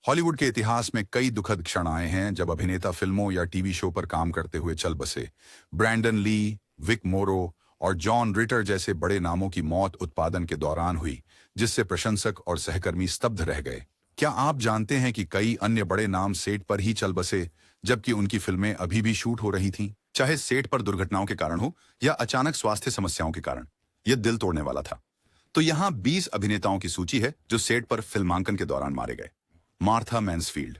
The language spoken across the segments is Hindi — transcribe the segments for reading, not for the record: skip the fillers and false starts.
हॉलीवुड के इतिहास में कई दुखद क्षण आए हैं जब अभिनेता फिल्मों या टीवी शो पर काम करते हुए चल बसे। ब्रैंडन ली, विक मोरो और जॉन रिटर जैसे बड़े नामों की मौत उत्पादन के दौरान हुई, जिससे प्रशंसक और सहकर्मी स्तब्ध रह गए। क्या आप जानते हैं कि कई अन्य बड़े नाम सेट पर ही चल बसे जबकि उनकी फिल्में अभी भी शूट हो रही थीं? चाहे सेट पर दुर्घटनाओं के कारण हो या अचानक स्वास्थ्य समस्याओं के कारण। यह दिल तोड़ने वाला था। तो यहाँ 20 अभिनेताओं की सूची है जो सेट पर फिल्मांकन के दौरान मारे गए। Martha Mansfield.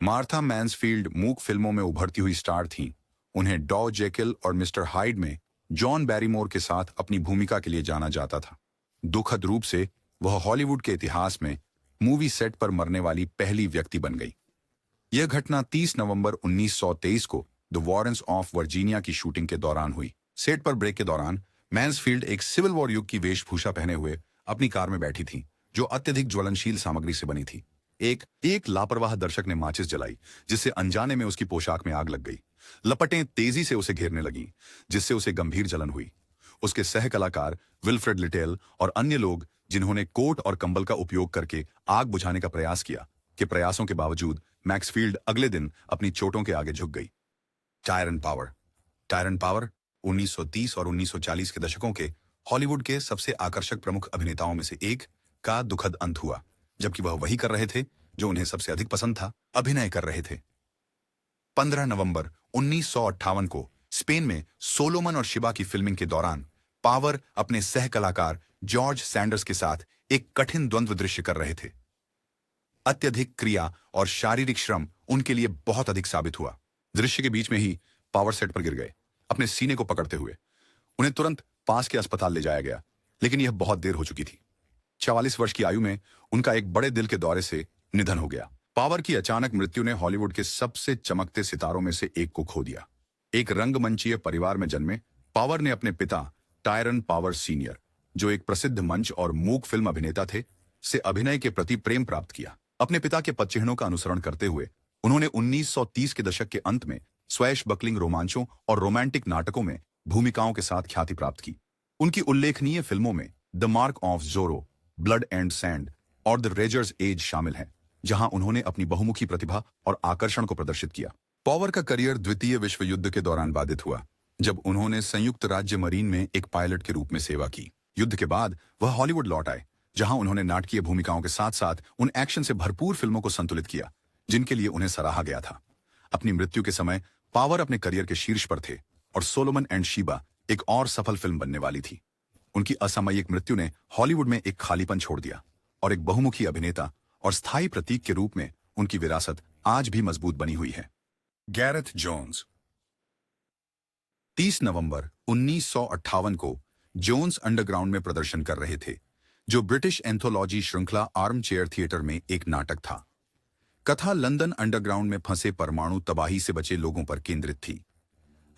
मार्था मैन्सफील्ड मूक फिल्मों में उभरती हुई स्टार थीं। उन्हें डॉ जेकिल और मिस्टर हाइड में जॉन बैरीमोर के साथ अपनी भूमिका के लिए जाना जाता था। दुखद रूप से वह हॉलीवुड के इतिहास में मूवी सेट पर मरने वाली पहली व्यक्ति बन गई। यह घटना 30 नवंबर 1923 को द वॉरेंस ऑफ वर्जीनिया की शूटिंग के दौरान हुई। सेट पर ब्रेक के दौरान मैन्सफील्ड एक सिविल वॉर युग की वेशभूषा पहने हुए अपनी कार में बैठी थी, जो अत्यधिक ज्वलनशील सामग्री से बनी थी। एक लापरवाह दर्शक ने माचिस जलाई, जिससे अनजाने में उसकी पोशाक में आग लग गई। लपटें तेजी से उसे घेरने लगीं, जिससे उसे गंभीर जलन हुई। उसके सह कलाकार विल्फ्रेड लिटेल और अन्य लोग, जिन्होंने कोट और कंबल का उपयोग करके आग बुझाने का प्रयास किया, के प्रयासों के बावजूद मैक्सफील्ड अगले दिन अपनी चोटों के आगे झुक गई। Tyrant power. टायरन पावर 1930 और 1940 के दशकों के हॉलीवुड के सबसे आकर्षक प्रमुख अभिनेताओं में से एक का दुखद अंत हुआ, जबकि वह वही कर रहे थे जो उन्हें सबसे अधिक पसंद था, अभिनय कर रहे थे। 15 नवंबर 1958 को स्पेन में सोलोमन और शिबा की फिल्मिंग के दौरान पावर अपने सह कलाकार जॉर्ज सैंडर्स के साथ एक कठिन द्वंद्व दृश्य कर रहे थे। अत्यधिक क्रिया और शारीरिक श्रम उनके लिए बहुत अधिक साबित हुआ। दृश्य के बीच में ही पावर सेट पर गिर गए, अपने सीने को पकड़ते हुए। उन्हें तुरंत पास के अस्पताल ले जाया गया, लेकिन यह बहुत देर हो चुकी थी। 44 वर्ष की आयु में उनका एक बड़े दिल के दौरे से निधन हो गया। पावर की अचानक मृत्यु ने हॉलीवुड के सबसे चमकते सितारों में से एक को खो दिया। एक रंगमंचीय परिवार में जन्मे पावर ने अपने पिता टायरन पावर सीनियर, जो एक प्रसिद्ध मंच और मूक फिल्म अभिनेता थे, से अभिनय के प्रति प्रेम प्राप्त किया। अपने पिता के पदचिह्नों का अनुसरण करते हुए उन्होंने 1930 के दशक के अंत में स्वैशबकलिंग रोमांचों और रोमांटिक नाटकों में भूमिकाओं के साथ ख्याति प्राप्त की। उनकी उल्लेखनीय फिल्मों में द मार्क ऑफ जोरो, ब्लड एंड सैंड और द रेजर्स एज शामिल हैं, जहां उन्होंने अपनी बहुमुखी प्रतिभा और आकर्षण को प्रदर्शित किया। पावर का करियर द्वितीय विश्व युद्ध के दौरान बाधित हुआ, जब उन्होंने संयुक्त राज्य मरीन में एक पायलट के रूप में सेवा की। युद्ध के बाद वह हॉलीवुड लौट आए, जहां उन्होंने नाटकीय भूमिकाओं के साथ साथ उन एक्शन से भरपूर फिल्मों को संतुलित किया जिनके लिए उन्हें सराहा गया था। अपनी मृत्यु के समय पावर अपने करियर के शीर्ष पर थे और सोलोमन एंड शीबा एक और सफल फिल्म बनने वाली थी। उनकी असामयिक मृत्यु ने हॉलीवुड में एक खालीपन छोड़ दिया और एक बहुमुखी अभिनेता और स्थायी प्रतीक के रूप में उनकी विरासत आज भी मजबूत बनी हुई है। Gareth Jones. 30 नवंबर 1958 को जोन्स अंडरग्राउंड में प्रदर्शन कर रहे थे, जो ब्रिटिश एंथोलॉजी श्रृंखला आर्म चेयर थिएटर में एक नाटक था। कथा लंदन अंडरग्राउंड में फंसे परमाणु तबाही से बचे लोगों पर केंद्रित थी।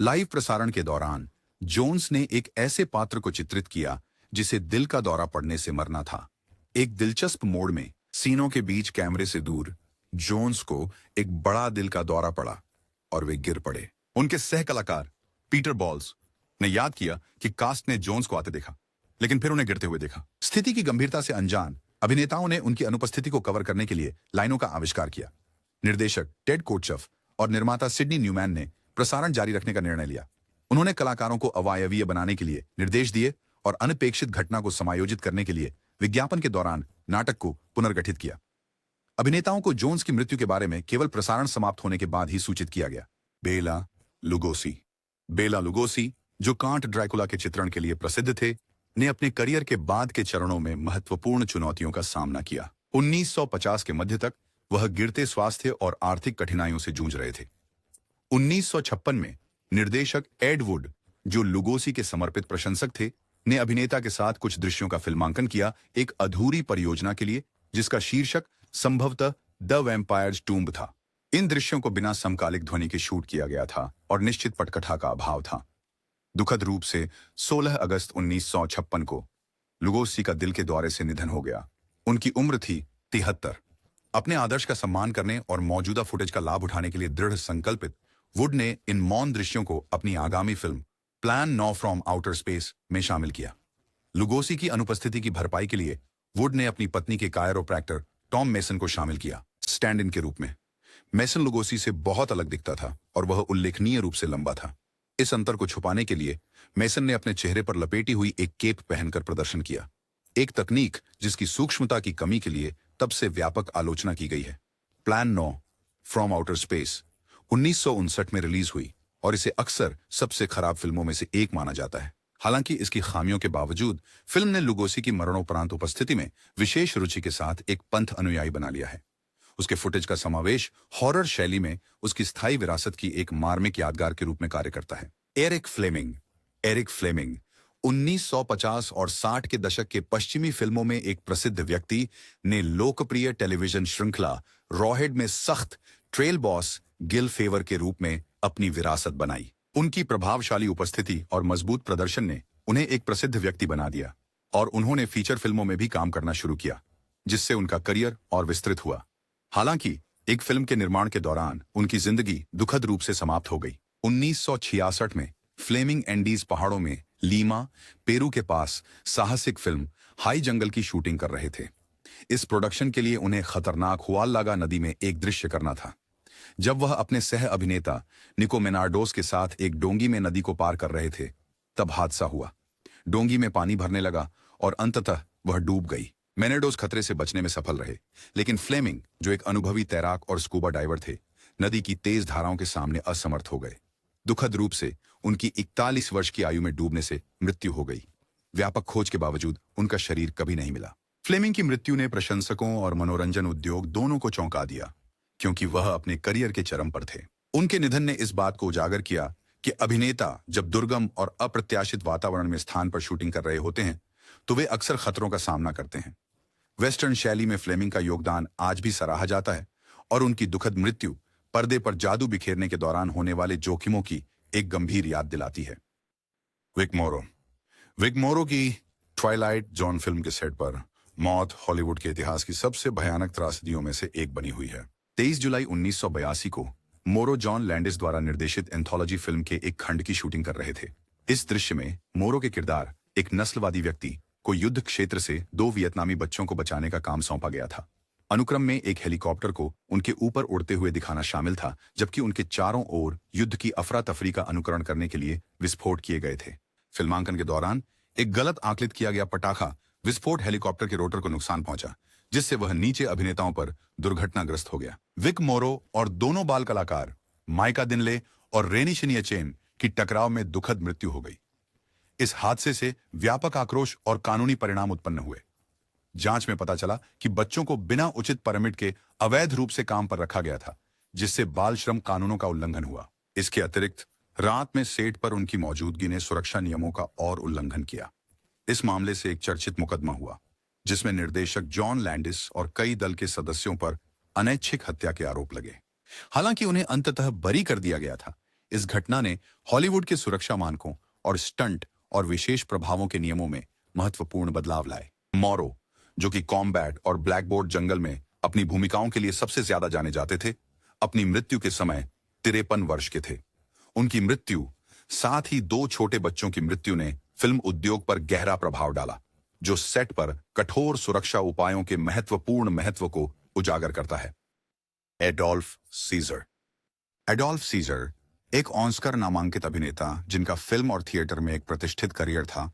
लाइव प्रसारण के दौरान जोन्स ने एक ऐसे पात्र को चित्रित किया जिसे दिल का दौरा पड़ने से मरना था। एक दिलचस्प मोड़ में सीनों के बीच कैमरे से दूर जोन्स को एक बड़ा दिल का दौरा पड़ा और वे गिर पड़े। उनके सह कलाकार पीटर बॉल्स ने याद किया कि कास्ट ने जोन्स को आते देखा, लेकिन फिर उन्हें गिरते हुए देखा। स्थिति की गंभीरता से अनजान अभिनेताओं ने उनकी अनुपस्थिति को कवर करने के लिए लाइनों का आविष्कार किया। निर्देशक टेड कोचफ और निर्माता सिडनी न्यूमैन ने प्रसारण जारी रखने का निर्णय लिया। उन्होंने कलाकारों को अवायवीय बनाने के लिए निर्देश दिए और अनपेक्षित घटना को समायोजित करने के लिए विज्ञापन के दौरान नाटक को पुनर्गठित किया। अभिनेताओं को जोन्स की मृत्यु के बारे में केवल प्रसारण समाप्त होने के बाद ही सूचित किया गया। बेला लुगोसी। बेला लुगोसी, जो कांट ड्रैकुला के चित्रण के लिए प्रसिद्ध थे, ने अपने करियर के बाद के चरणों में महत्वपूर्ण चुनौतियों का सामना किया। 1950 के मध्य तक वह गिरते स्वास्थ्य और आर्थिक कठिनाइयों से जूझ रहे थे। 1956 में निर्देशक एड वुड, जो लुगोसी के समर्पित प्रशंसक थे, ने अभिनेता के साथ कुछ दृश्यों का फिल्मांकन किया, एक अधूरी परियोजना के लिए जिसका शीर्षक संभवतः द वैम्पायर्स टूम्ब था। इन दृश्यों को बिना समकालिक ध्वनि के शूट किया गया था और निश्चित पटकथा का अभाव था। दुखद रूप से 16 अगस्त 1956 को लुगोसी का दिल के दौरे से निधन हो गया। उनकी उम्र थी 73। अपने आदर्श का सम्मान करने और मौजूदा फुटेज का लाभ उठाने के लिए दृढ़ संकल्पित वुड ने इन मौन दृश्यों को अपनी आगामी film plan 9 from outer space में शामिल किया। लुगोसी की अनुपस्थिति की भरपाई के लिए वुड ने अपनी पत्नी के कायरोप्रैक्टर टॉम मेसन को शामिल किया। स्टैंड इन के रूप में। मेसन लुगोसी से बहुत अलग दिखता था और वह उल्लेखनीय रूप से लंबा था। इस अंतर को छुपाने के लिए मेसन ने अपने चेहरे पर लपेटी हुई एक केप पहनकर प्रदर्शन किया, एक तकनीक जिसकी सूक्ष्मता की कमी के लिए तब से व्यापक आलोचना की गई है। प्लान 9 फ्रॉम आउटर स्पेस 1959 में रिलीज हुई और इसे अक्सर सबसे खराब फिल्मों में से एक माना जाता है। हालांकि इसकी खामियों के बावजूद फिल्म ने लुगोसी की मरणोपरांत उपस्थिति में विशेष रुचि के साथ एक पंथ अनुयायी बना लिया है। उसके फुटेज का समावेश हॉरर शैली में उसकी स्थायी विरासत की एक मार्मिक यादगार के रूप में कार्य करता है। एरिक फ्लेमिंग 1950 और 60 के दशक के पश्चिमी फिल्मों में एक प्रसिद्ध व्यक्ति ने लोकप्रिय टेलीविजन श्रृंखला रॉहेड में सख्त ट्रेल बॉस गिल फेवर के रूप में अपनी विरासत बनाई। उनकी प्रभावशाली उपस्थिति और मजबूत प्रदर्शन ने उन्हें एक प्रसिद्ध व्यक्ति बना दिया और उन्होंने फीचर फिल्मों में भी काम करना शुरू किया, जिससे उनका करियर और विस्तृत हुआ। हालांकि एक फिल्म के निर्माण के दौरान उनकी जिंदगी दुखद रूप से समाप्त हो गई। 1966 में फ्लेमिंग एंडीज पहाड़ों में लीमा, पेरू के पास साहसिक फिल्म हाई जंगल की शूटिंग कर रहे थे। इस प्रोडक्शन के लिए उन्हें खतरनाक हुआललागा नदी में एक दृश्य करना था। जब वह अपने सह अभिनेता निको मेनार्डोस के साथ एक डोंगी में नदी को पार कर रहे थे, तब हादसा हुआ। डोंगी में पानी भरने लगा और अंततः वह डूब गई। मेनार्डोस खतरे से बचने में सफल रहे, लेकिन फ्लेमिंग, जो एक अनुभवी तैराक और स्कूबा डाइवर थे, नदी की तेज धाराओं के सामने असमर्थ हो गए। दुखद रूप से उनकी 41 वर्ष की आयु में डूबने से मृत्यु हो गई। व्यापक खोज के बावजूद उनका शरीर कभी नहीं मिला। फ्लेमिंग की मृत्यु ने प्रशंसकों और मनोरंजन उद्योग दोनों को चौंका दिया, क्योंकि वह अपने करियर के चरम पर थे। उनके निधन ने इस बात को उजागर किया कि अभिनेता जब दुर्गम और अप्रत्याशित वातावरण में स्थान पर शूटिंग कर रहे होते हैं, तो वे अक्सर खतरों का सामना करते हैं। वेस्टर्न शैली में फ्लेमिंग का योगदान आज भी सराहा जाता है और उनकी दुखद मृत्यु पर्दे पर जादू बिखेरने के दौरान होने वाले जोखिमों की एक गंभीर याद दिलाती है। विक मोरो की ट्वाइलाइट जॉन फिल्म के सेट पर मौत हॉलीवुड के इतिहास की सबसे भयानक त्रासदियों में से एक बनी हुई है। 23 जुलाई 1982 को मोरो जॉन लैंडिस द्वारा निर्देशित एंथोलॉजी फिल्म के एक खंड की शूटिंग कर रहे थे। इस दृश्य में मोरो के किरदार एक नस्लवादी व्यक्ति को युद्ध क्षेत्र से 2 वियतनामी बच्चों को बचाने का काम सौंपा गया था। अनुक्रम में एक हेलीकॉप्टर को उनके ऊपर उड़ते हुए दिखाना शामिल था, जबकि उनके चारों ओर युद्ध की अफरा तफरी का अनुकरण करने के लिए विस्फोट किए गए थे। फिल्मांकन के दौरान एक गलत आकलित किया गया पटाखा विस्फोट हेलीकॉप्टर के रोटर को नुकसान पहुंचा, जिससे वह नीचे अभिनेताओं पर दुर्घटनाग्रस्त हो गया। विक मोरो और दोनों बाल कलाकार माइका दिनले और रेनी शिनियाचेन की टकराव में दुखद मृत्यु हो गई। इस हादसे से व्यापक आक्रोश और कानूनी परिणाम उत्पन्न हुए। जांच में पता चला कि बच्चों को बिना उचित परमिट के अवैध रूप से काम पर रखा गया था, जिससे बाल श्रम कानूनों का उल्लंघन हुआ। इसके अतिरिक्त रात में सेट पर उनकी मौजूदगी ने सुरक्षा नियमों का और उल्लंघन किया। इस मामले से एक चर्चित मुकदमा हुआ, जिसमें निर्देशक जॉन लैंडिस और कई दल के सदस्यों पर अनैच्छिक हत्या के आरोप लगे। हालांकि उन्हें अंततः बरी कर दिया गया था। इस घटना ने हॉलीवुड के सुरक्षा मानकों और स्टंट और विशेष प्रभावों के नियमों में महत्वपूर्ण बदलाव लाए। मोरो, जो कि कॉम्बैट और ब्लैकबोर्ड जंगल में अपनी भूमिकाओं के लिए सबसे ज्यादा जाने जाते थे, अपनी मृत्यु के समय 53 वर्ष के थे। उनकी मृत्यु, साथ ही 2 छोटे बच्चों की मृत्यु ने फिल्म उद्योग पर गहरा प्रभाव डाला, जो सेट पर कठोर सुरक्षा उपायों के महत्वपूर्ण महत्व को उजागर करता है। एडोल्फ सीजर एक ऑस्कर नामांकित अभिनेता जिनका फिल्म और थिएटर में एक प्रतिष्ठित करियर था,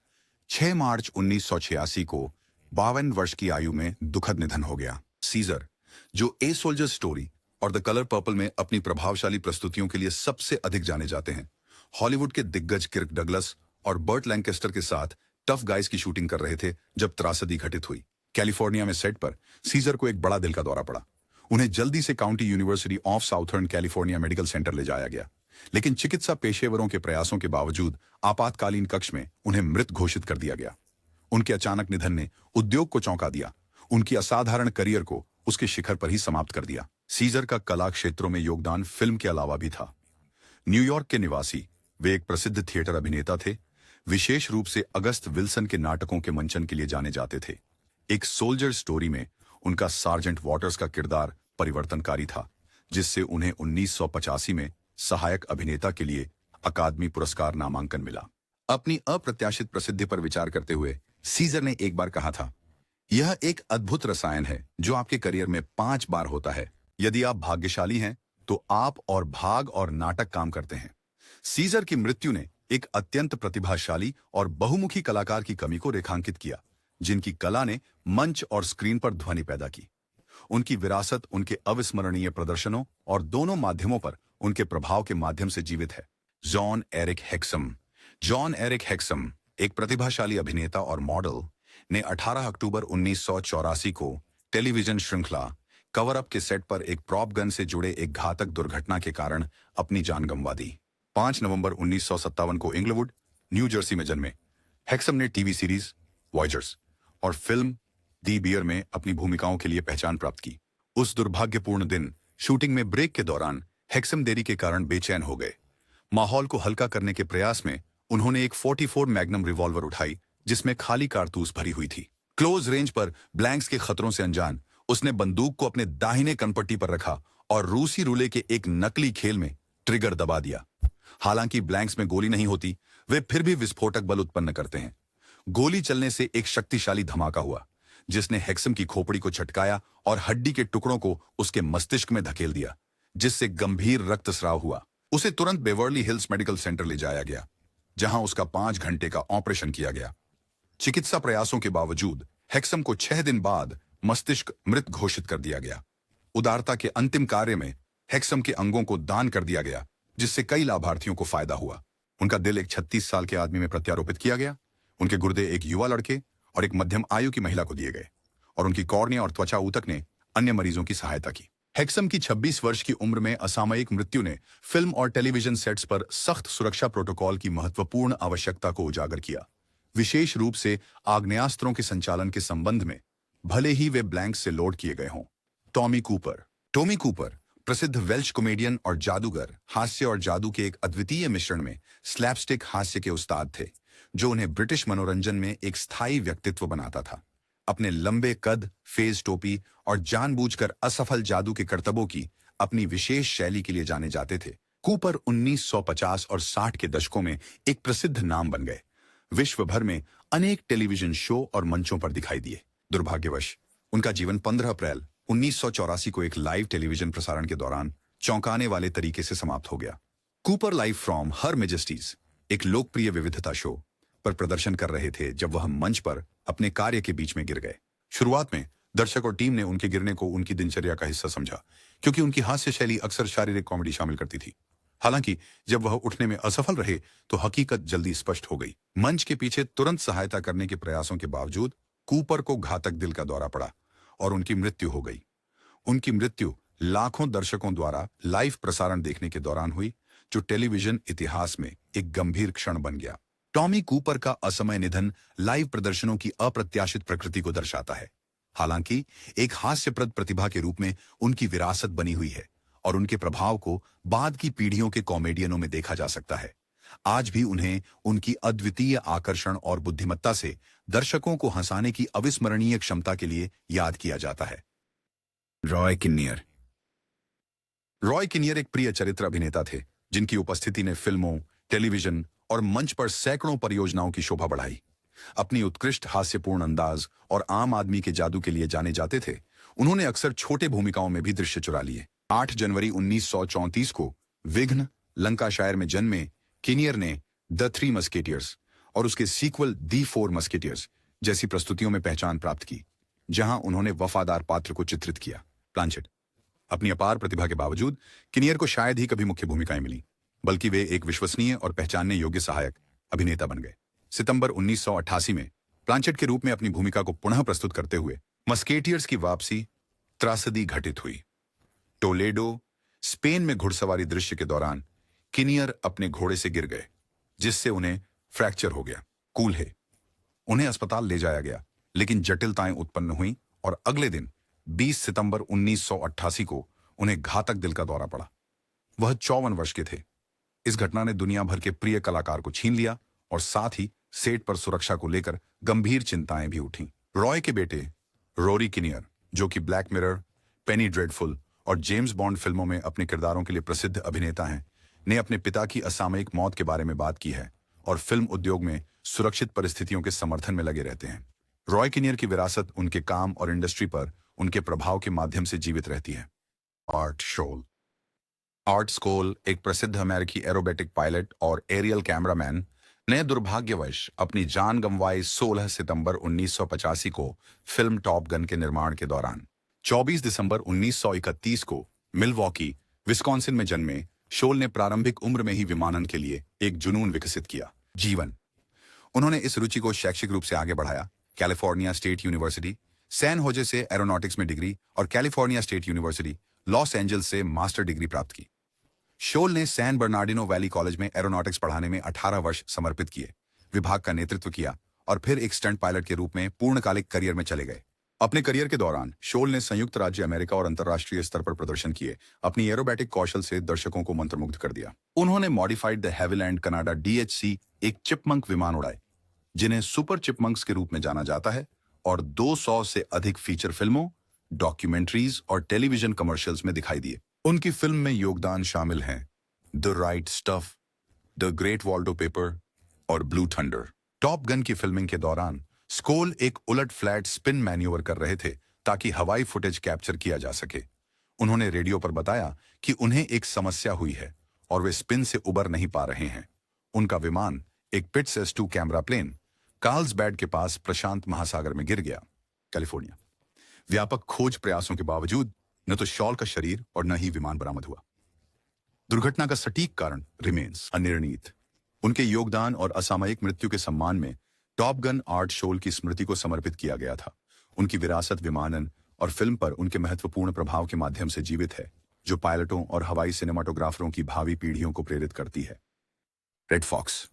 6 मार्च 1986 को 52 वर्ष की आयु में दुखद निधन हो गया। सीजर, जो ए सोल्जर स्टोरी और द कलर पर्पल में अपनी प्रभावशाली प्रस्तुतियों के लिए सबसे अधिक जाने जाते हैं, हॉलीवुड के दिग्गज किर्क डगलस और बर्ट लैंकेस्टर के साथ टफ गाइज की शूटिंग कर रहे थे जब त्रासदी घटित हुई। कैलिफोर्निया में सेट पर सीजर को एक बड़ा दिल का दौरा पड़ा। उन्हें जल्दी से county university of southern California medical Center ले जाया गया, लेकिन चिकित्सा पेशेवरों के प्रयासों के बावजूद आपातकालीन कक्ष में उन्हें मृत घोषित कर दिया गया। उनके अचानक निधन ने उद्योग को चौंका दिया, उनकी असाधारण करियर को उसके शिखर पर ही समाप्त कर दिया। सीजर का कला क्षेत्रों में योगदान फिल्म के अलावा भी था। न्यूयॉर्क के निवासी वे एक प्रसिद्ध थिएटर अभिनेता थे। विशेष रूप से अगस्त विल्सन के नाटकों के मंचन के लिए जाने जाते थे। एक सोल्जर स्टोरी में उनका सार्जेंट वॉटर्स का किरदार परिवर्तनकारी था, जिससे उन्हें 1985 में सहायक अभिनेता के लिए अकादमी पुरस्कार नामांकन मिला। अपनी अप्रत्याशित प्रसिद्धि पर विचार करते हुए सीजर ने एक बार कहा था, यह एक अद्भुत रसायन है जो आपके करियर में 5 बार होता है। यदि आप भाग्यशाली हैं तो आप और भाग और नाटक काम करते हैं। सीजर की मृत्यु ने एक अत्यंत प्रतिभाशाली और बहुमुखी कलाकार की कमी को रेखांकित किया, जिनकी कला ने मंच और स्क्रीन पर ध्वनि पैदा की। उनकी विरासत उनके अविस्मरणीय प्रदर्शनों और दोनों माध्यमों पर उनके प्रभाव के माध्यम से जीवित है। John Eric Hexham. John Eric Hexham एक प्रतिभाशाली अभिनेता और मॉडल ने 18 अक्टूबर 1984 को टेलीविजन श्रृंखला कवर अप के सेट पर एक प्रॉप गन से जुड़े एक घातक दुर्घटना के कारण अपनी जान गंवा दी। 5 नवंबर 1957 को इंग्लवुड, न्यू जर्सी में जन्मे हेक्सम ने टीवी सीरीज वॉयजर्स और फिल्म दी बियर में अपनी भूमिकाओं के लिए पहचान प्राप्त की। उस दुर्भाग्यपूर्ण दिन शूटिंग में ब्रेक के दौरान हेक्सम देरी के कारण बेचैन हो गए। माहौल को हल्का करने के प्रयास में उन्होंने एक 44 मैग्नम रिवॉल्वर उठाई, जिसमें खाली कारतूस भरी हुई थी। क्लोज रेंज पर ब्लैंक्स के खतरों से अनजान उसने बंदूक को अपने दाहिने कनपट्टी पर रखा और रूसी रूले के एक नकली खेल में ट्रिगर दबा दिया। हालांकि ब्लैंक्स में गोली नहीं होती, वे फिर भी विस्फोटक बल उत्पन्न करते हैं। गोली चलने से एक शक्तिशाली धमाका हुआ, जिसने हेक्सम की खोपड़ी को झटकाया और हड्डी के टुकड़ों को उसके मस्तिष्क में धकेल दिया, जिससे गंभीर रक्तस्राव हुआ। उसे तुरंत बेवर्ली हिल्स मेडिकल सेंटर ले जाया गया, जहां उसका 5 घंटे का ऑपरेशन किया गया। चिकित्सा प्रयासों के बावजूद हेक्सम को 6 दिन बाद मस्तिष्क मृत घोषित कर दिया गया। उदारता के अंतिम कार्य में हेक्सम के अंगों को दान कर दिया गया, जिससे कई लाभार्थियों को फायदा हुआ। उनका दिल एक 36 साल के आदमी में प्रत्यारोपित किया गया, उनके गुर्दे एक युवा लड़के और एक मध्यम आयु की महिला को दिए गए, और उनकी कॉर्निया और त्वचा ऊतक ने अन्य मरीजों की सहायता की। हेक्सम की 26 वर्ष की उम्र में असामयिक मृत्यु ने फिल्म और टेलीविजन सेट्स पर सख्त सुरक्षा प्रोटोकॉल की महत्वपूर्ण आवश्यकता को उजागर किया, विशेष रूप से आग्नेयास्त्रों के संचालन के संबंध में, भले ही वे ब्लैंक से लोड किए गए हों। टॉमी कूपर प्रसिद्ध वेल्श कॉमेडियन और जादूगर, हास्य और जादू के एक अद्वितीय मिश्रण में स्लैपस्टिक हास्य के उस्ताद थे, जो उन्हें ब्रिटिश मनोरंजन में एक स्थायी व्यक्तित्व बनाता था। अपने लंबे कद, फेज टोपी और जानबूझकर असफल जादू के करतबों की अपनी विशेष शैली के लिए जाने जाते थे। कूपर 1950 और 60 के दशकों में एक प्रसिद्ध नाम बन गए। विश्व भर में अनेक टेलीविजन शो और मंचों पर दिखाई दिए। दुर्भाग्यवश उनका जीवन 15 अप्रैल 1984 को एक लाइव टेलीविजन प्रसारण के दौरान चौंकाने वाले तरीके से समाप्त हो गया। Cooper live from her Majesty's, एक लोकप्रिय विविधता शो पर प्रदर्शन कर रहे थे जब वह मंच पर अपने कार्य के बीच में गिर गए। शुरुआत में दर्शक और टीम ने उनके गिरने को उनकी दिनचर्या का हिस्सा समझा, क्योंकि उनकी हास्य शैली अक्सर शारीरिक कॉमेडी शामिल करती थी। हालांकि जब वह उठने में असफल रहे तो हकीकत जल्दी स्पष्ट हो गई। मंच के पीछे तुरंत सहायता करने के प्रयासों के बावजूद कूपर को घातक दिल का दौरा पड़ा और उनकी मृत्यु हो गई। उनकी मृत्यु लाखों दर्शकों द्वारा लाइव प्रसारण देखने के दौरान हुई, जो टेलीविजन इतिहास में एक गंभीर क्षण बन गया। टॉमी कूपर का असमय निधन लाइव प्रदर्शनों की अप्रत्याशित प्रकृति को दर्शाता है। हालांकि एक हास्यप्रद प्रतिभा के रूप में उनकी विरासत बनी हुई है और उनके प्रभाव को बाद की पीढ़ियों के कॉमेडियनों में देखा जा सकता है। आज भी उन्हें उनकी अद्वितीय आकर्षण और बुद्धिमत्ता से दर्शकों को हंसाने की अविस्मरणीय क्षमता के लिए याद किया जाता है। रॉय किनियर एक प्रिय चरित्र अभिनेता थे, जिनकी उपस्थिति ने फिल्मों, टेलीविजन और मंच पर सैकड़ों परियोजनाओं की शोभा बढ़ाई। अपनी उत्कृष्ट हास्यपूर्ण अंदाज और आम आदमी के जादू के लिए जाने जाते थे। उन्होंने अक्सर छोटे भूमिकाओं में भी दृश्य चुरा लिए। 8 जनवरी 1934 को विघ्न, लंकाशायर में जन्मे किनियर ने द 3 मस्केटियर्स और उसके सीक्वल दी 4 मस्केटियर्स जैसी प्रस्तुतियों में पहचान प्राप्त की, जहां उन्होंने वफादार पात्र को चित्रित किया। प्लांचेट। अपनी अपार प्रतिभा के बावजूद किनियर को शायद ही कभी मुख्य भूमिकाएं मिली, बल्कि वे एक विश्वसनीय और पहचानने योग्य सहायक अभिनेता बन गए। सितंबर 1988 में प्लांचेट के रूप में अपनी भूमिका को पुनः प्रस्तुत करते हुए मस्केटियर्स की वापसी त्रासदी घटित हुई। टोलेडो, स्पेन में घुड़सवारी दृश्य के दौरान किनियर अपने घोड़े से गिर गए, जिससे उन्हें फ्रैक्चर हो गया। कूल है। उन्हें अस्पताल ले जाया गया, लेकिन जटिलताएं उत्पन्न हुई और अगले दिन 20 सितंबर 1988 को उन्हें घातक दिल का दौरा पड़ा। वह 54 वर्ष के थे। इस घटना ने दुनिया भर के प्रिय कलाकार को छीन लिया और साथ ही सेट पर सुरक्षा को लेकर गंभीर चिंताएं भी उठी। रॉय के बेटे रोरी किनियर, जो कि ब्लैक मिरर, पेनी ड्रेडफुल और जेम्स बॉन्ड फिल्मों में अपने किरदारों के लिए प्रसिद्ध अभिनेता हैं, ने अपने पिता की असामयिक मौत के बारे में बात की है और फिल्म उद्योग में सुरक्षित परिस्थितियों के समर्थन में लगे रहते हैं। रॉय किनियर की विरासत उनके काम और इंडस्ट्री पर उनके प्रभाव के माध्यम से जीवित रहती है। आर्ट शोल। आर्ट स्कोल, एक प्रसिद्ध अमेरिकी एरोबेटिक पायलट और एरियल कैमरामैन, ने दुर्भाग्यवश अपनी जान गंवाई 16 सितंबर 1985 को फिल्म टॉप गन के निर्माण के दौरान। 24 दिसंबर 1931 को मिलवॉकी, विस्कॉन्सिन में जन्मे शोल ने प्रारंभिक उम्र में ही विमानन के लिए एक जुनून विकसित किया। जीवन। उन्होंने इस रुचि को शैक्षिक रूप से आगे बढ़ाया। California State University, San Jose से एरोनॉटिक्स में डिग्री और California State University, Los Angeles से मास्टर डिग्री प्राप्त की। शोल ने सैन बर्नार्डिनो वैली कॉलेज में एरोनॉटिक्स पढ़ाने में 18 वर्ष समर्पित किए, विभाग का नेतृत्व किया और फिर एक स्टंट पायलट के रूप में पूर्णकालिक करियर में चले गए। अपने करियर के दौरान शोल ने संयुक्त राज्य अमेरिका और अंतर्राष्ट्रीय स्तर पर प्रदर्शन किए, अपनी एरोबैटिक कौशल से दर्शकों को मंत्रमुग्ध कर दिया। उन्होंने modified the Havilland Canada DHC, एक चिपमंक विमान उड़ाए, जिन्हें सुपर चिपमंक्स के रूप में जाना जाता है, और 200 से अधिक फीचर फिल्मों, डॉक्यूमेंट्रीज और टेलीविजन कमर्शियल्स में दिखाई दिए। उनकी फिल्म में योगदान शामिल हैं the right stuff, the great wallpaper और ब्लू थंडर। टॉप गन की फिल्मिंग के दौरान स्कोल एक उलट फ्लैट स्पिन मैन्यूवर कर रहे थे ताकि हवाई फुटेज कैप्चर किया जा सके। उन्होंने रेडियो पर बताया कि उन्हें एक समस्या हुई है और वे स्पिन से उबर नहीं पा रहे हैं। उनका विमान, एक पिट्स S2 कैमरा प्लेन, कार्ल्सबैड के पास प्रशांत महासागर में गिर गया, कैलिफोर्निया। व्यापक खोज प्रयासों के बावजूद न तो शॉल का शरीर और न ही विमान बरामद हुआ। दुर्घटना का सटीक कारण रिमेन्स अनिर्णीत। उनके योगदान और असामयिक मृत्यु के सम्मान में टॉप गन आर्ट शोल की स्मृति को समर्पित किया गया था। उनकी विरासत विमानन और फिल्म पर उनके महत्वपूर्ण प्रभाव के माध्यम से जीवित है, जो पायलटों और हवाई सिनेमाटोग्राफरों की भावी पीढ़ियों को प्रेरित करती है। Red fox.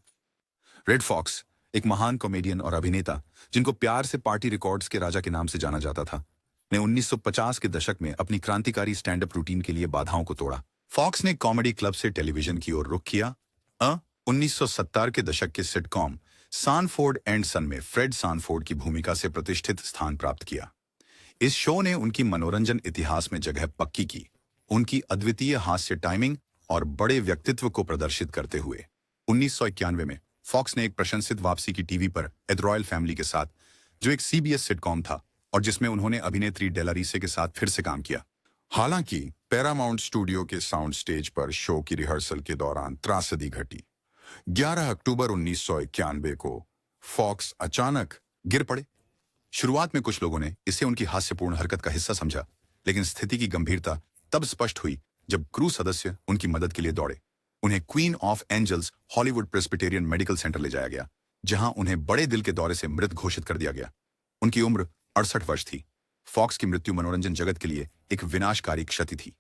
रेड फॉक्स एक महान कॉमेडियन और अभिनेता, जिनको प्यार से पार्टी रिकॉर्ड्स के राजा के नाम से जाना जाता था, ने 1950 के दशक में अपनी क्रांतिकारी स्टैंड अप रूटीन के लिए बाधाओं को तोड़ा। फॉक्स ने कॉमेडी क्लब से टेलीविजन की ओर रुख किया। 1970 के दशक के सिटकॉम सानफोर्ड एंड सन में फ्रेड सानफोर्ड की भूमिका से प्रतिष्ठित स्थान प्राप्त किया। इस शो ने उनकी मनोरंजन इतिहास में जगह पक्की की, उनकी अद्वितीय हास्य टाइमिंग और बड़े व्यक्तित्व को प्रदर्शित करते हुए। 1991 में फॉक्स ने एक प्रशंसित वापसी की टीवी पर एड रॉयल फैमिली के साथ, जो एक CBS सिटकॉम था और जिसमें उन्होंने अभिनेत्री डेला रीसे के साथ फिर से काम किया। हालांकि पैरामाउंट स्टूडियो के साउंड स्टेज पर शो की रिहर्सल के दौरान त्रासदी घटी। 11 अक्टूबर 1991 को फॉक्स अचानक गिर पड़े। शुरुआत में कुछ लोगों ने इसे उनकी हास्यपूर्ण हरकत का हिस्सा समझा, लेकिन स्थिति की गंभीरता तब स्पष्ट हुई जब क्रू सदस्य उनकी मदद के लिए दौड़े। उन्हें Queen of Angels Hollywood Presbyterian Medical Center ले जाया गया, जहां उन्हें बड़े दिल के दौरे से मृत घोषित कर दिया गया। उनकी उम्र 68 वर्ष थी। फॉक्स की मृत्यु मनोरंजन जगत के लिए एक विनाशकारी क्षति थी।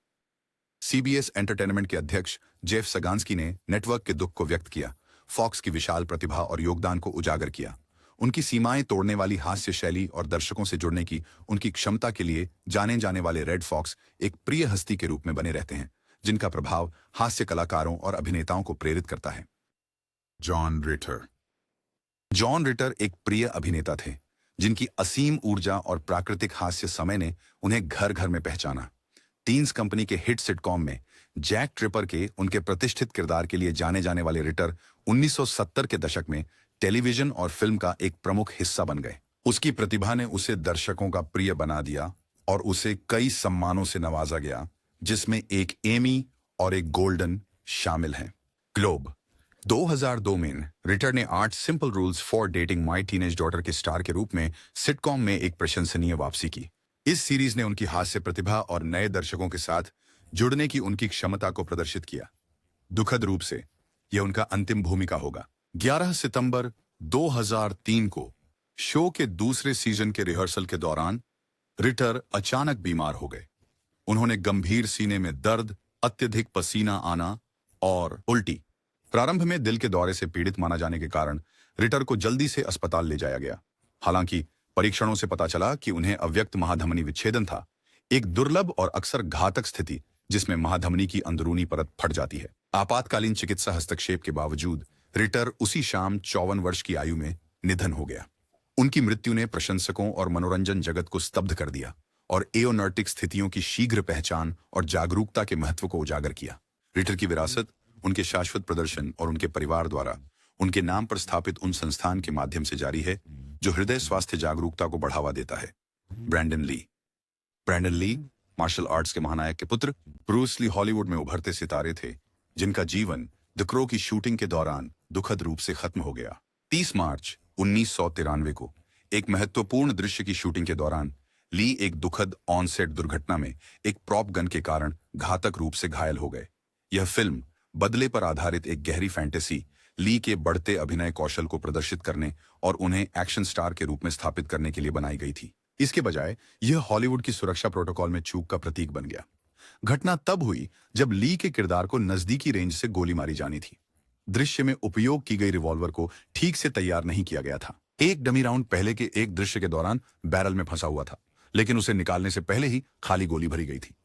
CBS एंटरटेनमेंट के अध्यक्ष जेफ सगांस्की ने नेटवर्क के दुख को व्यक्त किया, फॉक्स की विशाल प्रतिभा और योगदान को उजागर किया। उनकी सीमाएं तोड़ने वाली हास्य शैली और दर्शकों से जुड़ने की उनकी क्षमता के लिए जाने जाने वाले रेड फॉक्स एक प्रिय हस्ती के रूप में बने रहते हैं, जिनका प्रभाव हास्य कलाकारों और अभिनेताओं को प्रेरित करता है। John Ritter. जॉन रिटर एक प्रिय अभिनेता थे, जिनकी असीम ऊर्जा और प्राकृतिक हास्य समय ने उन्हें घर घर में पहचाना। टीन्स कंपनी के हिट सिटकॉम में जैक ट्रिपर के उनके प्रतिष्ठित किरदार के लिए जाने जाने वाले रिटर 1970 के दशक में टेलीविजन और फिल्म का एक प्रमुख हिस्सा बन गए। उसकी प्रतिभा ने उसे दर्शकों का प्रिय बना दिया और उसे कई सम्मानों से नवाजा गया, जिसमें एक एमी और एक गोल्डन शामिल हैं। ग्लोब। 2002 में रिटर ने 8 simple rules for dating my teenage daughter के स्टार के रूप में सिटकॉम में एक प्रशंसनीय वापसी की। इस सीरीज ने उनकी हास्य प्रतिभा और नए दर्शकों के साथ जुड़ने की उनकी क्षमता को प्रदर्शित किया। दुखद रूप से यह उनका अंतिम भूमिका होगा। 11 सितंबर 2003 को शो के दूसरे सीजन के रिहर्सल के दौरान रिटर अचानक बीमार हो गए। उन्होंने गंभीर सीने में दर्द, अत्यधिक पसीना आना और उल्टी। प्रारंभ में दिल के दौरे से पीड़ित माना जाने के कारण रिटर को जल्दी से अस्पताल ले जाया गया। हालांकि परीक्षणों से पता चला कि उन्हें अव्यक्त महाधमनी विच्छेदन था, एक दुर्लभ और अक्सर घातक स्थिति जिसमें महाधमनी की अंदरूनी परत फट जाती है। आपातकालीन चिकित्सा हस्तक्षेप के बावजूद रिटर उसी शाम 54 वर्ष की आयु में निधन हो गया। उनकी मृत्यु ने प्रशंसकों और मनोरंजन जगत को स्तब्ध कर दिया और एओनर्टिक स्थितियों की शीघ्र पहचान और जागरूकता के महत्व को उजागर किया। रिटर की विरासत, उनके शाश्वत प्रदर्शन और उनके परिवार द्वारा उनके नाम पर स्थापित उन संस्थान के माध्यम से जारी है जो हृदय स्वास्थ्य जागरूकता को बढ़ावा देता है। ब्रैंडन ली। मार्शल आर्ट्स के महानायक के पुत्र ब्रूस ली हॉलीवुड में उभरते सितारे थे जिनका जीवन द क्रो की शूटिंग के दौरान दुखद रूप से खत्म हो गया। 30 मार्च 1993 को एक महत्वपूर्ण दृश्य की शूटिंग के दौरान ली एक दुखद ऑन सेट दुर्घटना में एक प्रॉप गन के कारण घातक रूप से घायल हो गए। यह फिल्म बदले पर आधारित एक गहरी फैंटेसी ली के बढ़ते अभिनय कौशल को प्रदर्शित करने और उन्हें एक्शन स्टार के रूप में स्थापित करने के लिए बनाई गई थी। इसके बजाय यह हॉलीवुड की सुरक्षा प्रोटोकॉल में चूक का प्रतीक बन गया। घटना तब हुई जब ली के किरदार को नजदीकी रेंज से गोली मारी जानी थी। दृश्य में उपयोग की गई रिवॉल्वर को ठीक से तैयार नहीं किया गया था। एक डमी राउंड पहले के एक दृश्य के दौरान बैरल में फंसा हुआ था, लेकिन उसे निकालने से पहले ही खाली गोली भरी गई थी।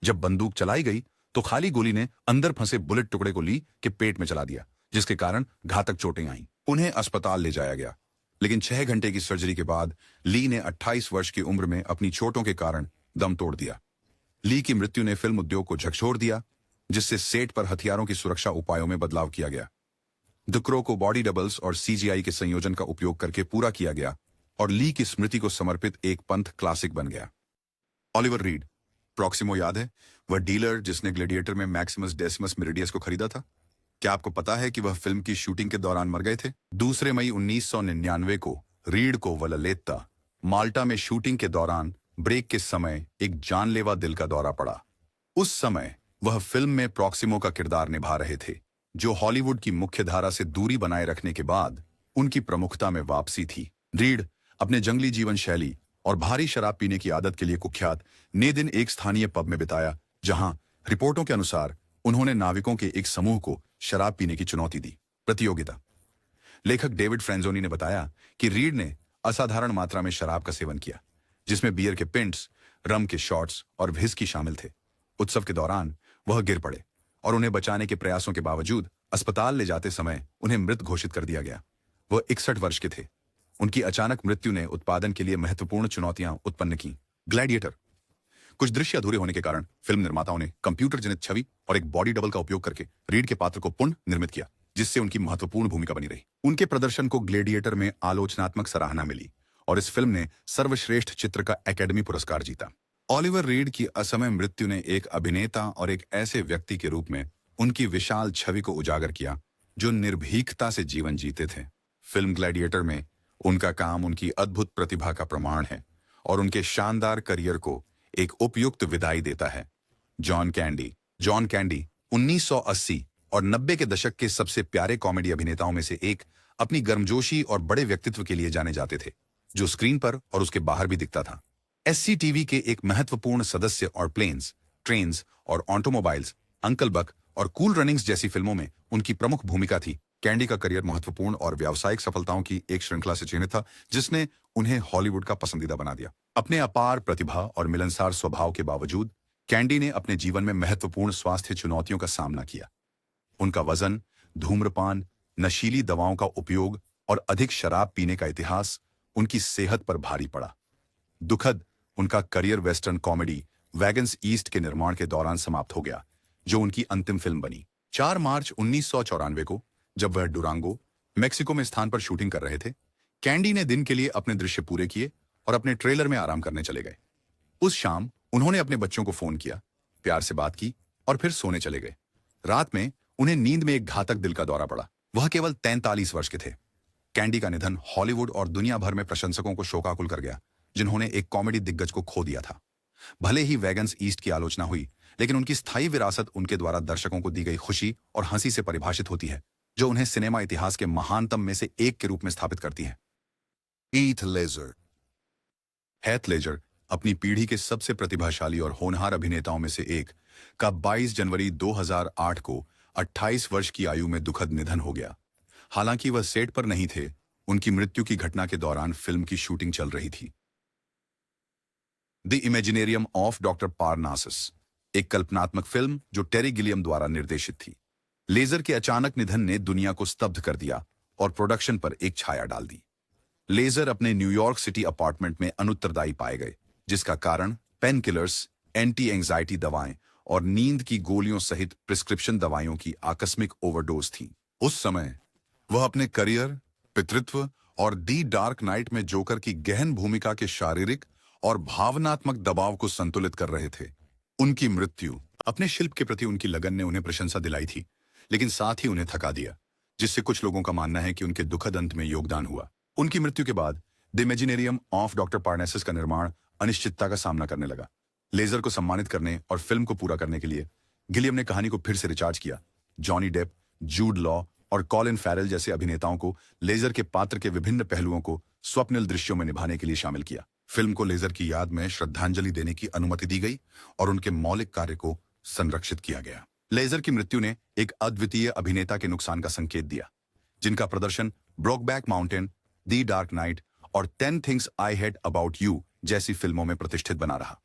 जब बंदूक चलाई गई तो खाली गोली ने अंदर फंसे बुलेट टुकड़े को ली के पेट में चला दिया, जिसके कारण घातक चोटें आईं। उन्हें अस्पताल ले जाया गया, लेकिन 6 घंटे की सर्जरी के बाद ली ने 28 वर्ष की उम्र में अपनी चोटों के कारण दम तोड़ दिया। ली की मृत्यु ने फिल्म उद्योग को झकझोर दिया, जिससे सेट पर हथियारों की सुरक्षा उपायों में बदलाव किया गया। द क्रो को बॉडी डबल्स और सीजीआई के संयोजन का उपयोग करके पूरा किया गया और ली की स्मृति को समर्पित एक पंथ क्लासिक बन गया। ऑलिवर रीड, प्रॉक्सिमो याद है? वह डीलर जिसने ग्लैडिएटर में मैक्सिमस डेसिमस मेरिडियस को खरीदा था। क्या आपको पता है कि वह फिल्म की शूटिंग के दौरान मर गए थे? 2 मई 1999 को रीड को वलालेत्ता, माल्टा में शूटिंग के दौरान ब्रेक के समय एक जानलेवा दिल का दौरा पड़ा। उस समय वह फिल्म में प्रॉक्सिमो का किरदार निभा रहे थे, जो हॉलीवुड की मुख्यधारा से दूरी बनाए रखने के बाद उनकी प्रमुखता में वापसी थी। रीड अपने जंगली जीवन शैली और भारी शराब पीने की आदत के लिए कुख्यात ने दिन एक स्थानीय पब में बिताया, जहां रिपोर्टों के अनुसार उन्होंने नाविकों के एक समूह को शराब पीने की चुनौती दी। प्रतियोगिता। लेखक डेविड फ्रेंजोनी ने बताया कि रीड ने असाधारण मात्रा में शराब का सेवन किया, जिसमें बियर के पिंट्स, रम के शॉट्स और व्हिस्की शामिल थे। उत्सव के दौरान वह गिर पड़े और उन्हें बचाने के प्रयासों के बावजूद अस्पताल ले जाते समय उन्हें मृत घोषित कर दिया गया। वह 61 वर्ष के थे। उनकी अचानक मृत्यु ने उत्पादन के लिए महत्वपूर्ण चुनौतियां उत्पन्न की। ग्लैडिएटर। कुछ दृश्य अधूरे होने के कारण फिल्म निर्माताओं ने कंप्यूटर जनित छवि और एक बॉडी डबल का उपयोग करके रीड के पात्र को पुनः निर्मित किया, जिससे उनकी महत्वपूर्ण भूमिका बनी रही। उनके प्रदर्शन को ग्लैडिएटर में आलोचनात्मक सराहना मिली और इस फिल्म ने सर्वश्रेष्ठ चित्र का एकेडमी पुरस्कार जीता। ऑलिवर रीड की असमय मृत्यु ने एक अभिनेता और एक ऐसे व्यक्ति के रूप में उनकी विशाल छवि को उजागर किया जो निर्भीकता से जीवन जीते थे। फिल्म ग्लैडिएटर में उनका काम उनकी अद्भुत प्रतिभा का प्रमाण है और उनके शानदार करियर को एक उपयुक्त विदाई देता है। जॉन कैंडी 1980 और 90 के दशक के सबसे प्यारे कॉमेडी अभिनेताओं में से एक, अपनी गर्मजोशी और बड़े व्यक्तित्व के लिए जाने जाते थे, जो स्क्रीन पर और उसके बाहर भी दिखता था। SCTV के एक महत्वपूर्ण सदस्य और प्लेन्स, ट्रेन्स और ऑटोमोबाइल्स, अंकल बक और कूल रनिंग्स जैसी फिल्मों में उनकी प्रमुख भूमिका थी। कैंडी का करियर महत्वपूर्ण और व्यावसायिक सफलताओं की एक श्रृंखला से चिन्हित था, जिसने उन्हें हॉलीवुड का पसंदीदा बना दिया। अपने अपार प्रतिभा और मिलनसार स्वभाव के बावजूद कैंडी ने अपने जीवन में महत्वपूर्ण स्वास्थ्य चुनौतियों का सामना किया। उनका वजन, धूम्रपान, नशीली दवाओं का उपयोग और अधिक शराब पीने का इतिहास उनकी सेहत पर भारी पड़ा। दुखद, उनका career western comedy wagons east के निर्माण के दौरान समाप्त हो गया, जो उनकी अंतिम फिल्म बनी। 4 मार्च 1994 को, जब वह डुरांगो, मेक्सिको में स्थान पर शूटिंग कर रहे थे, कैंडी ने दिन के लिए अपने दृश्य पूरे किए और अपने ट्रेलर में आराम करने चले गए। उस शाम उन्होंने अपने बच्चों को फोन किया, प्यार से बात की और फिर सोने चले गए। रात में उन्हें नींद में एक घातक दिल का दौरा पड़ा। वह केवल 43 वर्ष के थे। कैंडी का निधन हॉलीवुड और दुनिया भर में प्रशंसकों को शोकाकुल कर गया, जिन्होंने एक कॉमेडी दिग्गज को खो दिया था। भले ही वैगन्स ईस्ट की आलोचना हुई, लेकिन उनकी स्थायी विरासत उनके द्वारा दर्शकों को दी गई खुशी और हंसी से परिभाषित होती है, जो उन्हें सिनेमा इतिहास के महानतम में से एक के रूप में स्थापित करती है। हीथ लेजर अपनी पीढ़ी के सबसे प्रतिभाशाली और होनहार अभिनेताओं में से एक का 22 जनवरी 2008 को 28 वर्ष की आयु में दुखद निधन हो गया। हालांकि वह सेट पर नहीं थे, उनकी मृत्यु की घटना के दौरान फिल्म की शूटिंग चल रही थी। द इमेजिनेरियम ऑफ डॉक्टर पारनासस, एक कल्पनात्मक फिल्म जो टेरी गिलियम द्वारा निर्देशित थी। लेजर के अचानक निधन ने दुनिया को स्तब्ध कर दिया और प्रोडक्शन पर एक छाया डाल दी। लेजर अपने न्यूयॉर्क सिटी अपार्टमेंट में अनुत्तरदायी पाए गए, जिसका कारण पेन किलर्स, एंटी एंजाइटी दवाएं और नींद की गोलियों सहित प्रिस्क्रिप्शन दवाइयों की आकस्मिक ओवरडोज थी। उस समय वह अपने करियर, पितृत्व और दी डार्क नाइट में जोकर की गहन भूमिका के शारीरिक और भावनात्मक दबाव को संतुलित कर रहे थे। उनकी मृत्यु, अपने शिल्प के प्रति उनकी लगन ने उन्हें प्रशंसा दिलाई थी, लेकिन साथ ही उन्हें थका दिया, जिससे कुछ लोगों का मानना है कि उनके दुखद अंत में योगदान हुआ। उनकी मृत्यु के बाद द इमेजिनेरियम ऑफ डॉक्टर पार्नेसिस का निर्माण अनिश्चितता का सामना करने लगा। लेजर को सम्मानित करने और फिल्म को पूरा करने के लिए गिलियम ने कहानी को फिर से रिचार्ज किया। जॉनी डेप, जूड लॉ और कॉलिन फैरेल जैसे अभिनेताओं को लेजर के पात्र के विभिन्न पहलुओं को स्वप्निल दृश्यों में निभाने के लिए शामिल किया। फिल्म को लेजर की याद में श्रद्धांजलि देने की अनुमति दी गई और उनके मौलिक कार्य को संरक्षित किया गया। लेजर की मृत्यु ने एक अद्वितीय अभिनेता के नुकसान का संकेत दिया, जिनका प्रदर्शन ब्रोकबैक माउंटेन, द डार्क नाइट और 10 things I hate about you जैसी फिल्मों में प्रतिष्ठित बना रहा।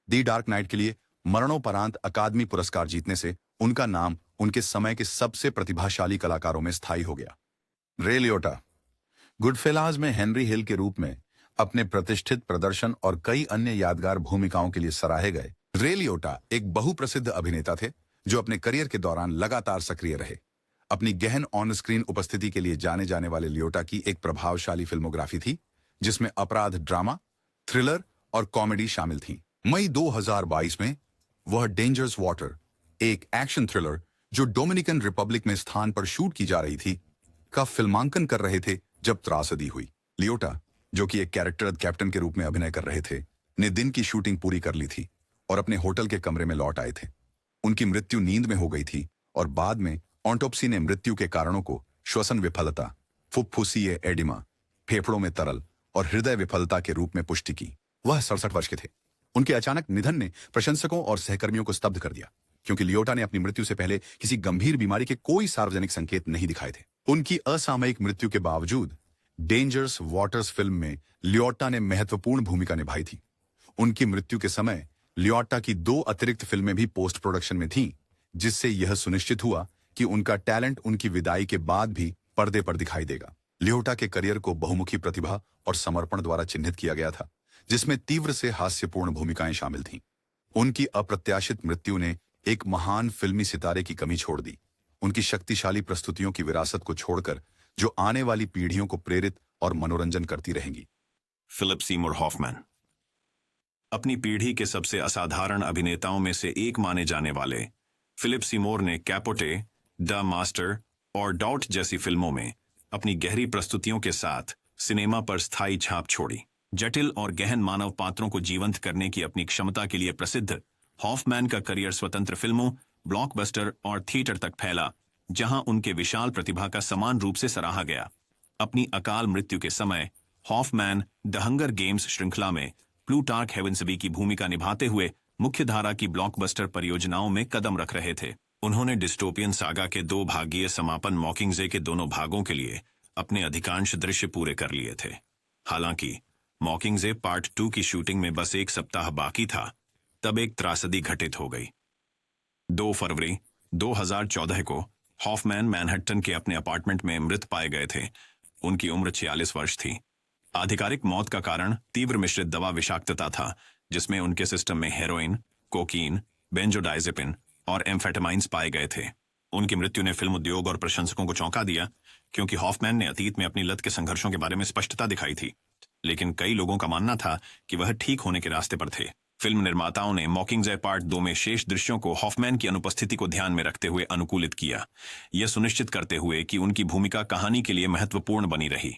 द डार्क नाइट के लिए मरणोपरांत अकादमी पुरस्कार जीतने से उनका नाम उनके समय के सबसे प्रतिभाशाली कलाकारों में स्थायी हो गया। रे लियोटा गुडफेलाज में हेनरी हिल के रूप में अपने प्रतिष्ठित प्रदर्शन और कई अन्य यादगार भूमिकाओं के लिए सराहे गए। रे लियोटा एक बहुप्रसिद्ध अभिनेता थे जो अपने करियर के दौरान लगातार सक्रिय रहे। अपनी गहन ऑन स्क्रीन उपस्थिति के लिए जाने जाने वाले लियोटा की एक प्रभावशाली फिल्मोग्राफी थी, जिसमें अपराध ड्रामा, थ्रिलर और कॉमेडी शामिल थी। मई 2022 में वह डेंजरस वाटर, एक एक्शन थ्रिलर जो डोमिनिकन रिपब्लिक में स्थान पर शूट की जा रही थी, का फिल्मांकन कर रहे थे जब त्रासदी हुई। लियोटा, जो कि एक कैरेक्टर कैप्टन के रूप में अभिनय कर रहे थे, ने दिन की शूटिंग पूरी कर ली थी और अपने होटल के कमरे में लौट आए थे। उनकी मृत्यु नींद में हो गई थी और बाद में ऑटोप्सी ने मृत्यु के कारणों को श्वसन विफलता, फुफ्फुसीय एडिमा, फेफड़ों में तरल और हृदय विफलता के रूप में पुष्टि की। वह 67 वर्ष के थे। उनके अचानक निधन ने प्रशंसकों और सहकर्मियों को स्तब्ध कर दिया, क्योंकि लियोटा ने अपनी मृत्यु से पहले किसी गंभीर बीमारी के कोई सार्वजनिक संकेत नहीं दिखाए थे। उनकी असामयिक मृत्यु के बावजूद डेंजरस वाटर्स फिल्म में लियोटा ने महत्वपूर्ण भूमिका निभाई थी। उनकी मृत्यु के समय लियोटा की 2 अतिरिक्त फिल्में भी पोस्ट प्रोडक्शन में थीं, जिससे यह सुनिश्चित हुआ कि उनका टैलेंट उनकी विदाई के बाद भी पर्दे पर दिखाई देगा। लियोटा के करियर को बहुमुखी प्रतिभा और समर्पण द्वारा चिन्हित किया गया था, जिसमें तीव्र से हास्यपूर्ण भूमिकाएं शामिल थीं। उनकी अप्रत्याशित मृत्यु ने एक महान फिल्मी सितारे की कमी छोड़ दी, उनकी शक्तिशाली प्रस्तुतियों की विरासत को छोड़कर, जो आने वाली पीढ़ियों को प्रेरित और मनोरंजन करती रहेंगी। फिलिप सीमोर हॉफमैन अपनी पीढ़ी के सबसे असाधारण अभिनेताओं में से एक माने जाने वाले फिलिप सीमोर ने कैपोटे, द मास्टर और डाउट जैसी फिल्मों में अपनी गहरी प्रस्तुतियों के साथ सिनेमा पर स्थायी छाप छोड़ी। जटिल और गहन मानव पात्रों को जीवंत करने की अपनी क्षमता के लिए प्रसिद्ध हॉफमैन का करियर स्वतंत्र फिल्मों, ब्लॉकबस्टर और थिएटर तक फैला, जहां उनके विशाल प्रतिभा का समान रूप से सराहा गया। अपनी अकाल मृत्यु के समय हॉफमैन द हंगर गेम्स श्रृंखला में प्लूटार्क हेवेंसबी की भूमिका निभाते हुए मुख्यधारा की ब्लॉकबस्टर परियोजनाओं में कदम रख रहे थे। उन्होंने डिस्टोपियन सागा के 2 भागीय समापन मॉकिंगजे के दोनों भागों के लिए अपने अधिकांश दृश्य पूरे कर लिए थे। हालांकि मॉकिंगजे पार्ट 2 की शूटिंग में बस 1 सप्ताह बाकी था, तब एक त्रासदी घटित हो गई। 2 फरवरी 2014 को हॉफमैन मैनहट्टन के अपने अपार्टमेंट में मृत पाए गए थे। उनकी उम्र 46 वर्ष थी। आधिकारिक मौत का कारण तीव्र मिश्रित दवा विषाक्तता था, जिसमें उनके सिस्टम में हेरोइन, कोकीन, बेंजोडाइजेपिन और एम्फेटामाइंस पाए गए थे। उनकी मृत्यु ने फिल्म उद्योग और प्रशंसकों को चौंका दिया, क्योंकि हॉफमैन ने अतीत में अपनी लत के संघर्षों के बारे में स्पष्टता दिखाई थी, लेकिन कई लोगों का मानना था कि वह ठीक होने के रास्ते पर थे। फिल्म निर्माताओं ने मॉकिंगजे पार्ट 2 में शेष दृश्यों को हॉफमैन की अनुपस्थिति को ध्यान में रखते हुए अनुकूलित किया, यह सुनिश्चित करते हुए कि उनकी भूमिका कहानी के लिए महत्वपूर्ण बनी रही।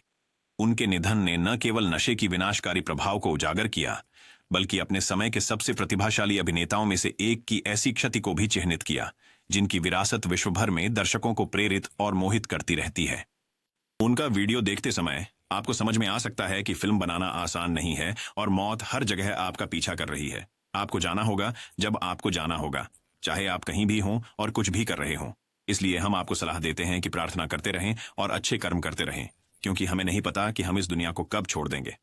उनके निधन ने न केवल नशे की विनाशकारी प्रभाव को उजागर किया, बल्कि अपने समय के सबसे प्रतिभाशाली अभिनेताओं में से एक की ऐसी क्षति को भी चिह्नित किया, जिनकी विरासत विश्व भर में दर्शकों को प्रेरित और मोहित करती रहती है। उनका वीडियो देखते समय आपको समझ में आ सकता है कि फिल्म बनाना आसान नहीं है और मौत हर जगह आपका पीछा कर रही है। आपको जाना होगा जब आपको जाना होगा, चाहे आप कहीं भी हों और कुछ भी कर रहे हों। इसलिए हम आपको सलाह देते हैं कि प्रार्थना करते रहें और अच्छे कर्म करते रहें, क्योंकि हमें नहीं पता कि हम इस दुनिया को कब छोड़ देंगे।